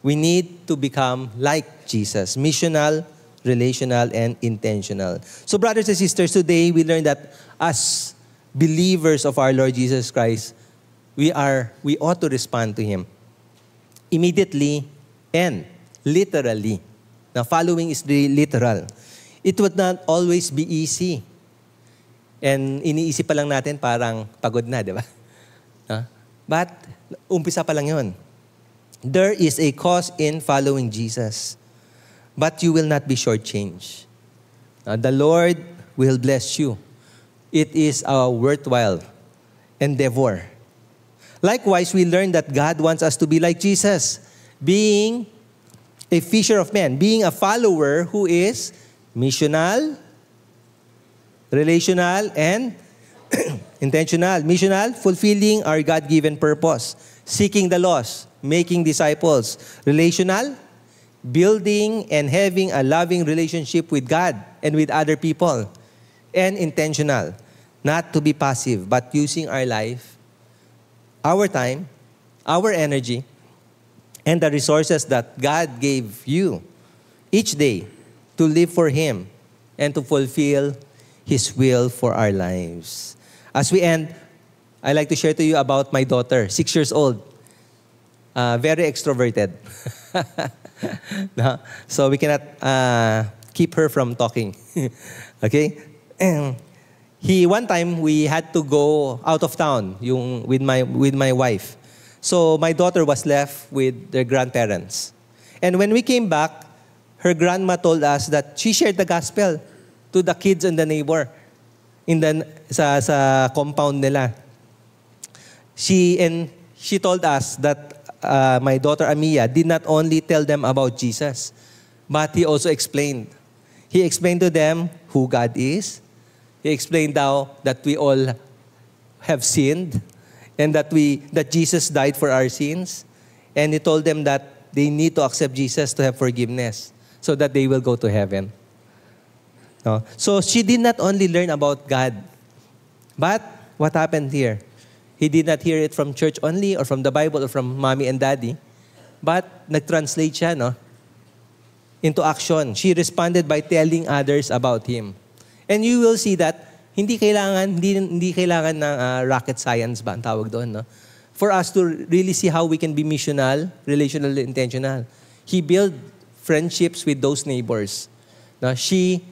We need to become like Jesus, missional, relational, and intentional. So brothers and sisters, today we learned that as believers of our Lord Jesus Christ, we ought to respond to Him immediately and literally. Now, following is the literal. it would not always be easy. And iniisip pa lang natin parang pagod na, di ba? But, umpisa pa lang yun. There is a cost in following Jesus. But you will not be shortchanged. The Lord will bless you. It is a worthwhile endeavor. Likewise, we learn that God wants us to be like Jesus, being a fisher of men, being a follower who is missional, relational, and intentional. Missional, fulfilling our God-given purpose, seeking the lost, making disciples. Relational, building and having a loving relationship with God and with other people. And intentional, not to be passive, but using our life, our time, our energy, and the resources that God gave you each day to live for Him and to fulfill His will for our lives. As we end, I'd like to share to you about my daughter, 6 years old, very extroverted. No? So we cannot keep her from talking. Okay? One time, we had to go out of town with my wife. So my daughter was left with their grandparents. And when we came back, her grandma told us that she shared the gospel to the kids and the neighbor sa compound nila. She told us that my daughter Amia did not only tell them about Jesus, but he also explained. He explained to them who God is. He explained now that we all have sinned and that Jesus died for our sins. And he told them that they need to accept Jesus to have forgiveness so that they will go to heaven. No? So she did not only learn about God, but what happened here? He did not hear it from church only or from the Bible or from mommy and daddy, but nag-translate siya, no? Into action. She responded by telling others about Him. And you will see that hindi kailangan ng rocket science ba ang tawag doon, no? For us to really see how we can be missional, relational, intentional. He built friendships with those neighbors. Now, she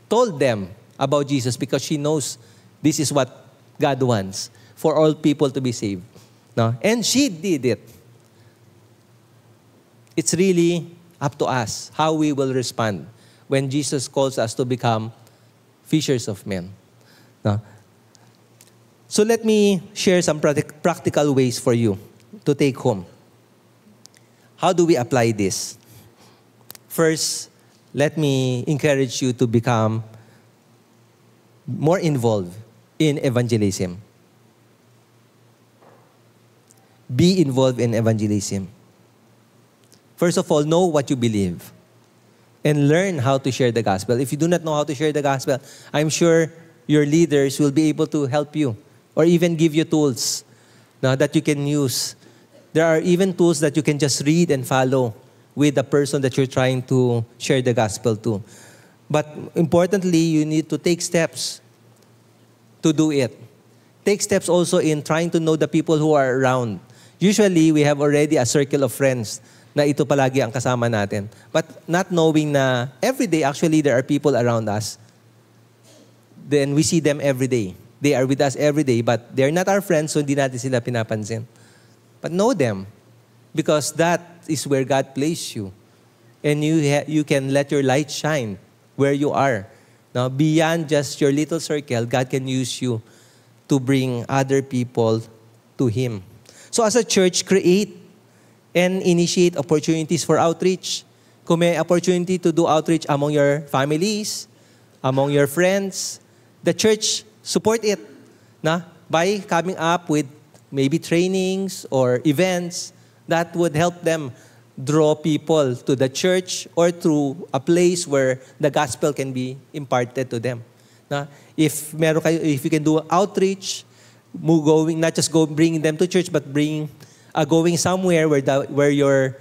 told them about Jesus because she knows this is what God wants, for all people to be saved. No? And she did it. It's really up to us how we will respond when Jesus calls us to become fishers of men. No? So let me share some practical ways for you to take home. How do we apply this? First, let me encourage you to become more involved in evangelism. Be involved in evangelism. First of all, know what you believe and learn how to share the gospel. If you do not know how to share the gospel, I'm sure your leaders will be able to help you or even give you tools now that you can use. There are even tools that you can just read and follow with the person that you're trying to share the gospel to. But importantly, you need to take steps to do it. Take steps also in trying to know the people who are around. Usually, we have already a circle of friends na ito palagi ang kasama natin. But not knowing na every day, actually, there are people around us. Then we see them every day. They are with us every day, but they're not our friends, so hindi natin sila pinapansin. But know them, because that is where God placed you. And you can let your light shine where you are. Now, beyond just your little circle, God can use you to bring other people to Him. So as a church, create and initiate opportunities for outreach. Kung may opportunity to do outreach among your families, among your friends, the church support it by coming up with maybe trainings or events that would help them draw people to the church or to a place where the gospel can be imparted to them. If you can do outreach, not just bringing them to church, but going somewhere where your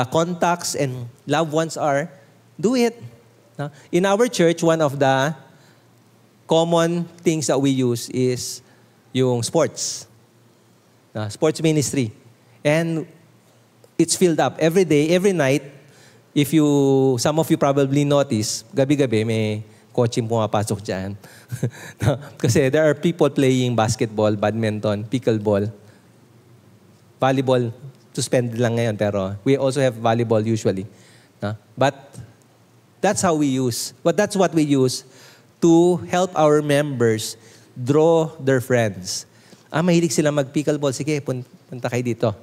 contacts and loved ones are, do it. In our church, one of the common things that we use is yung sports. Sports ministry. And it's filled up every day, every night. if some of you probably notice, gabi-gabi may coaching pumapasok dyan. Kasi there are people playing basketball, badminton, pickleball, volleyball, suspended lang ngayon, pero we also have volleyball usually. But that's what we use to help our members draw their friends. Mahilig sila mag-pickleball. Sige, punta kayo dito.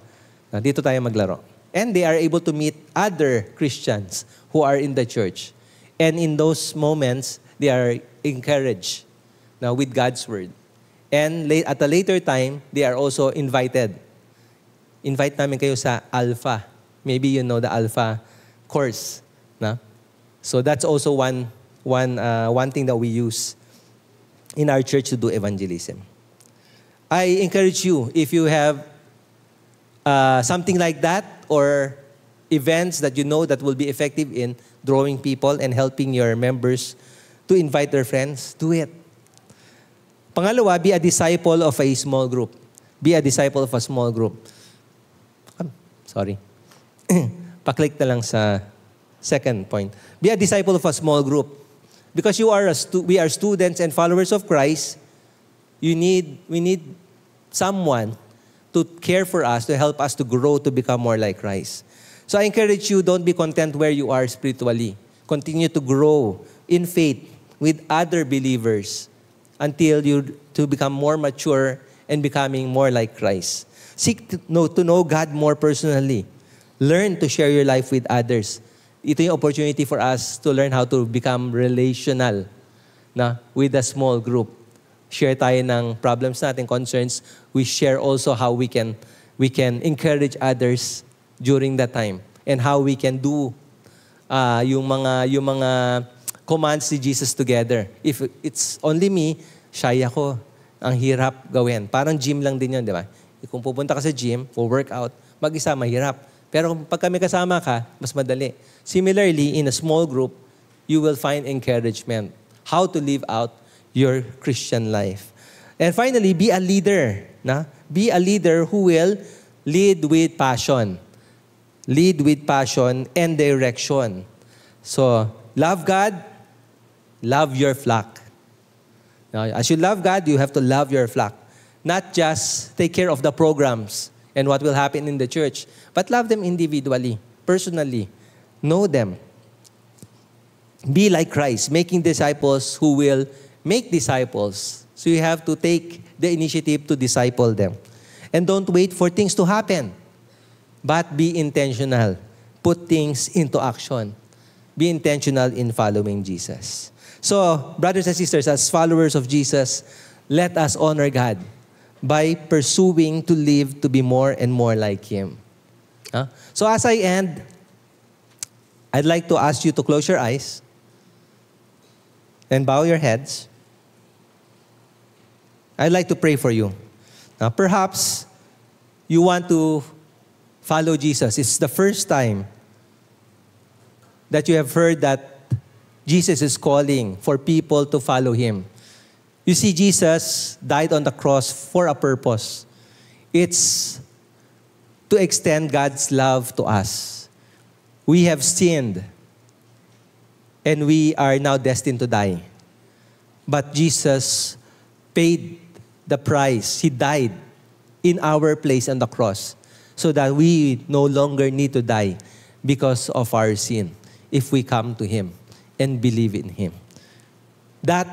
Dito tayo maglaro. And they are able to meet other Christians who are in the church. And in those moments, they are encouraged with God's word. And at a later time, they are also invited. Invite namin kayo sa Alpha. Maybe you know the Alpha course. So that's also one thing that we use in our church to do evangelism. I encourage you, if you have something like that, or events that you know that will be effective in drawing people and helping your members to invite their friends, do it. Pangalawa, be a disciple of a small group. Be a disciple of a small group. Sorry. Paklik na lang sa second point. Be a disciple of a small group. Because we are students and followers of Christ, we need someone to care for us, to help us to grow, to become more like Christ. So I encourage you, don't be content where you are spiritually. Continue to grow in faith with other believers until to become more mature and becoming more like Christ. Seek to know God more personally. Learn to share your life with others. Ito yung opportunity for us to learn how to become relational with a small group. Share tayo ng problems natin, concerns. We share also how we can encourage others during that time and how we can do yung mga commands ni Jesus together. If it's only me, shy ako. Ang hirap gawin. Parang gym lang din yun, di ba? Kung pupunta ka sa gym, for workout, mag-isa mahirap. Pero pag kami kasama ka, mas madali. Similarly, in a small group, you will find encouragement. How to live out your Christian life. And finally, be a leader. Be a leader who will lead with passion. Lead with passion and direction. So, love God, love your flock. Now, as you love God, you have to love your flock. Not just take care of the programs and what will happen in the church, but love them individually, personally. Know them. Be like Christ, making disciples who will make disciples. So you have to take the initiative to disciple them. And don't wait for things to happen, but be intentional. Put things into action. Be intentional in following Jesus. So, brothers and sisters, as followers of Jesus, let us honor God by pursuing to live to be more and more like Him. So as I end, I'd like to ask you to close your eyes and bow your heads. I'd like to pray for you. Now, perhaps you want to follow Jesus. It's the first time that you have heard that Jesus is calling for people to follow Him. You see, Jesus died on the cross for a purpose. It's to extend God's love to us. We have sinned, and we are now destined to die. But Jesus paid the price. He died in our place on the cross so that we no longer need to die because of our sin if we come to Him and believe in Him. That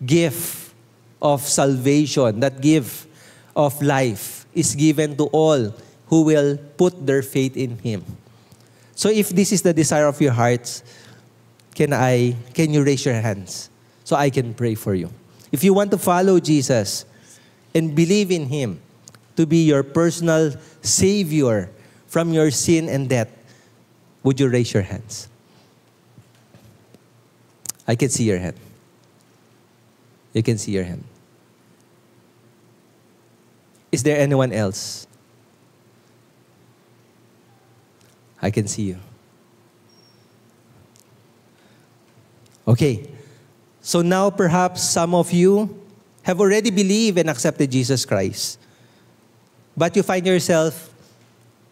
gift of salvation, that gift of life is given to all who will put their faith in Him. So if this is the desire of your hearts, can you raise your hands so I can pray for you? If you want to follow Jesus and believe in Him to be your personal Savior from your sin and death, would you raise your hands? I can see your hand. You can see your hand. Is there anyone else? I can see you. Okay. So now perhaps some of you have already believed and accepted Jesus Christ. But you find yourself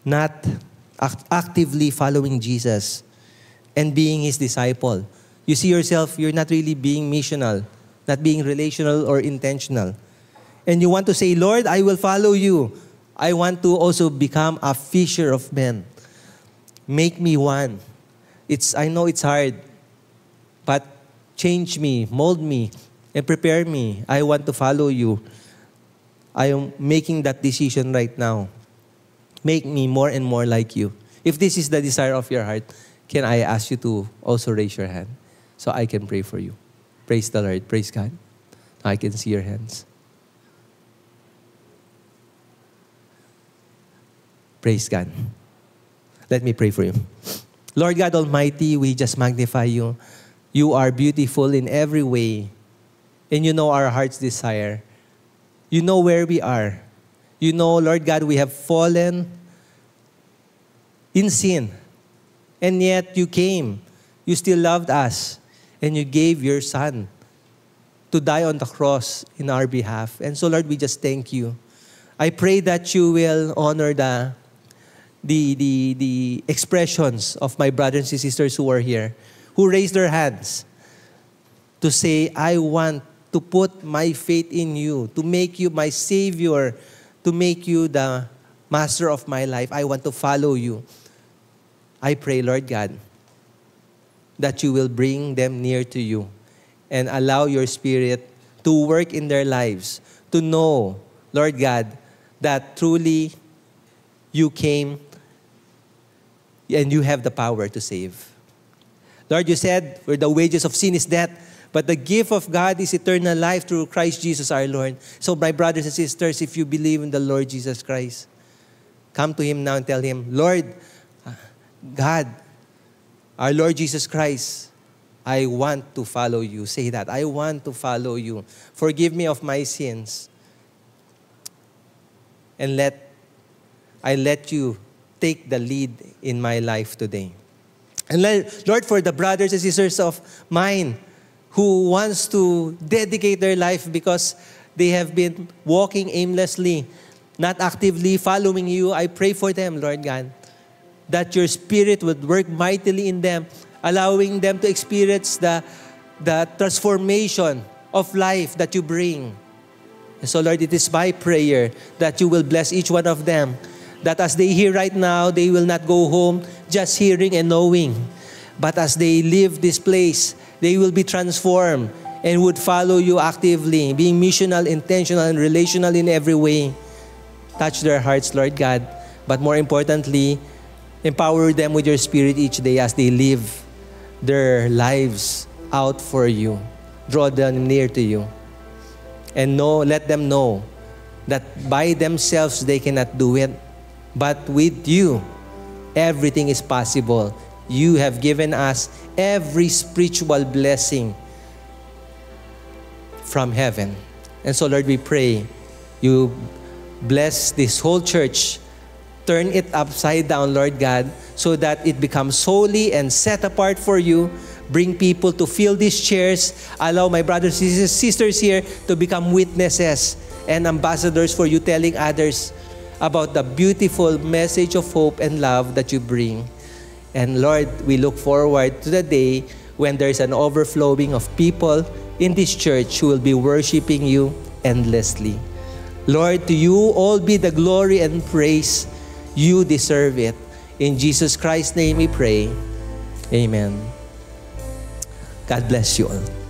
not actively following Jesus and being His disciple. You see yourself, you're not really being missional, not being relational or intentional. And you want to say, Lord, I will follow you. I want to also become a fisher of men. Make me one. I know it's hard, but change me, mold me, and prepare me. I want to follow you. I am making that decision right now. Make me more and more like you. If this is the desire of your heart, can I ask you to also raise your hand so I can pray for you? Praise the Lord. Praise God. I can see your hands. Praise God. Let me pray for you. Lord God Almighty, we just magnify you. You are beautiful in every way. And you know our heart's desire. You know where we are. You know, Lord God, we have fallen in sin. And yet you came. You still loved us. And you gave your Son to die on the cross in our behalf. And so, Lord, we just thank you. I pray that you will honor the expressions of my brothers and sisters who are here, who raised their hands to say, I want to put my faith in you, to make you my Savior, to make you the master of my life. I want to follow you. I pray, Lord God, that you will bring them near to you and allow your Spirit to work in their lives, to know, Lord God, that truly you came and you have the power to save. Lord, you said, where the wages of sin is death, but the gift of God is eternal life through Christ Jesus our Lord. So my brothers and sisters, if you believe in the Lord Jesus Christ, come to Him now and tell Him, Lord, God, our Lord Jesus Christ, I want to follow you. Say that, I want to follow you. Forgive me of my sins. And I let you take the lead in my life today. And Lord, for the brothers and sisters of mine who wants to dedicate their life because they have been walking aimlessly, not actively following you, I pray for them, Lord God, that your Spirit would work mightily in them, allowing them to experience the transformation of life that you bring. And so, Lord, it is my prayer that you will bless each one of them, that as they hear right now, they will not go home just hearing and knowing, but as they leave this place, they will be transformed and would follow you actively, being missional, intentional, and relational in every way. Touch their hearts, Lord God, but more importantly, empower them with your Spirit each day as they live their lives out for you. Draw them near to you. And let them know that by themselves they cannot do it. But with you, everything is possible. You have given us every spiritual blessing from heaven. And so, Lord, we pray you bless this whole church. Turn it upside down, Lord God, so that it becomes holy and set apart for you. Bring people to fill these chairs. Allow my brothers and sisters here to become witnesses and ambassadors for you, telling others about the beautiful message of hope and love that you bring. And Lord, we look forward to the day when there's an overflowing of people in this church who will be worshiping you endlessly. Lord, to you all be the glory and praise. You deserve it. In Jesus Christ's name we pray. Amen. God bless you all.